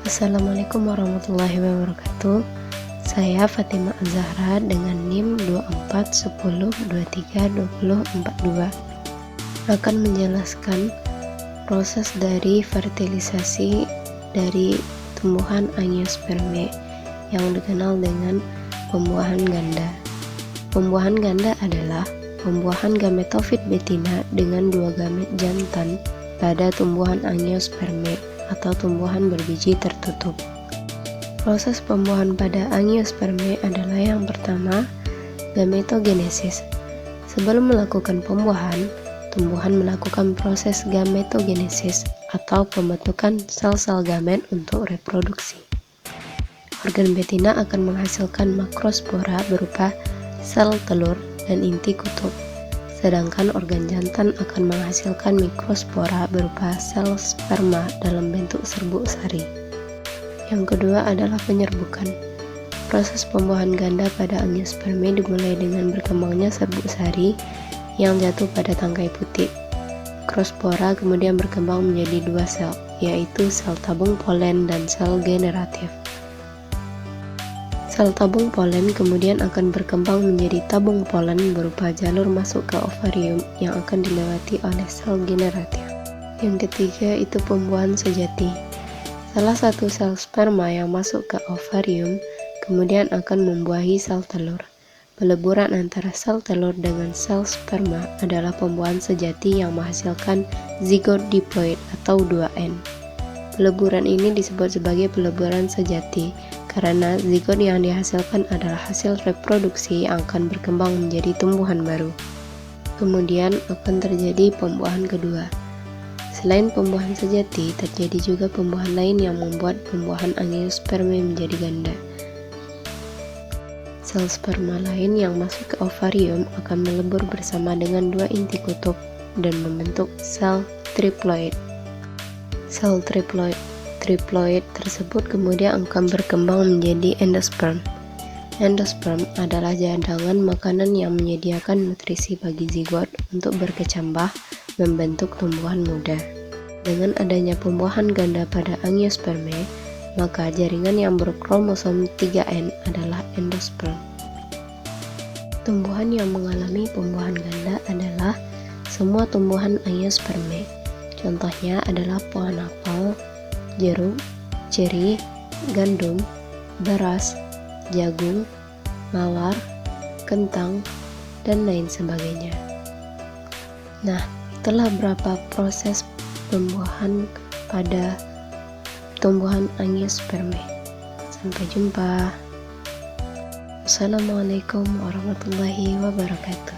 Assalamualaikum warahmatullahi wabarakatuh. Saya Fatima Azahra dengan NIM 2410232042 akan menjelaskan proses dari fertilisasi dari tumbuhan angiospermae yang dikenal dengan pembuahan ganda. Pembuahan ganda adalah pembuahan gametofit betina dengan dua gamet jantan pada tumbuhan angiospermae atau tumbuhan berbiji tertutup. Proses pembuahan pada angiospermae adalah yang pertama, gametogenesis. Sebelum melakukan pembuahan, tumbuhan melakukan proses gametogenesis atau pembentukan sel-sel gamet untuk reproduksi. Organ betina akan menghasilkan makrospora berupa sel telur dan inti kutub, sedangkan organ jantan akan menghasilkan mikrospora berupa sel sperma dalam bentuk serbuk sari. Yang kedua adalah penyerbukan. Proses pembuahan ganda pada angiospermae dimulai dengan berkembangnya serbuk sari yang jatuh pada tangkai putih. Mikrospora kemudian berkembang menjadi dua sel, yaitu sel tabung polen dan sel generatif. Sel tabung polen kemudian akan berkembang menjadi tabung polen berupa jalur masuk ke ovarium yang akan dilewati oleh sel generatif. Yang ketiga itu pembuahan sejati. Salah satu sel sperma yang masuk ke ovarium kemudian akan membuahi sel telur. Peleburan antara sel telur dengan sel sperma adalah pembuahan sejati yang menghasilkan zigot diploid atau 2N. Peleburan ini disebut sebagai peleburan sejati karena zigot yang dihasilkan adalah hasil reproduksi yang akan berkembang menjadi tumbuhan baru. Kemudian akan terjadi pembuahan kedua. Selain pembuahan sejati, terjadi juga pembuahan lain yang membuat pembuahan angiospermae menjadi ganda. Sel sperma lain yang masuk ke ovarium akan melebur bersama dengan dua inti kutub dan membentuk sel triploid. Sel triploid tersebut kemudian akan berkembang menjadi endosperm. Endosperm adalah cadangan makanan yang menyediakan nutrisi bagi zigot untuk berkecambah membentuk tumbuhan muda. Dengan adanya pembuahan ganda pada angiospermae, maka jaringan yang berkromosom 3N adalah endosperm. Tumbuhan yang mengalami pembuahan ganda adalah semua tumbuhan angiospermae. Contohnya adalah pohon apel, jeruk, ceri, gandum, beras, jagung, mawar, kentang, dan lain sebagainya. Nah, itulah beberapa proses pembuahan pada tumbuhan angiospermae. Sampai jumpa. Assalamualaikum warahmatullahi wabarakatuh.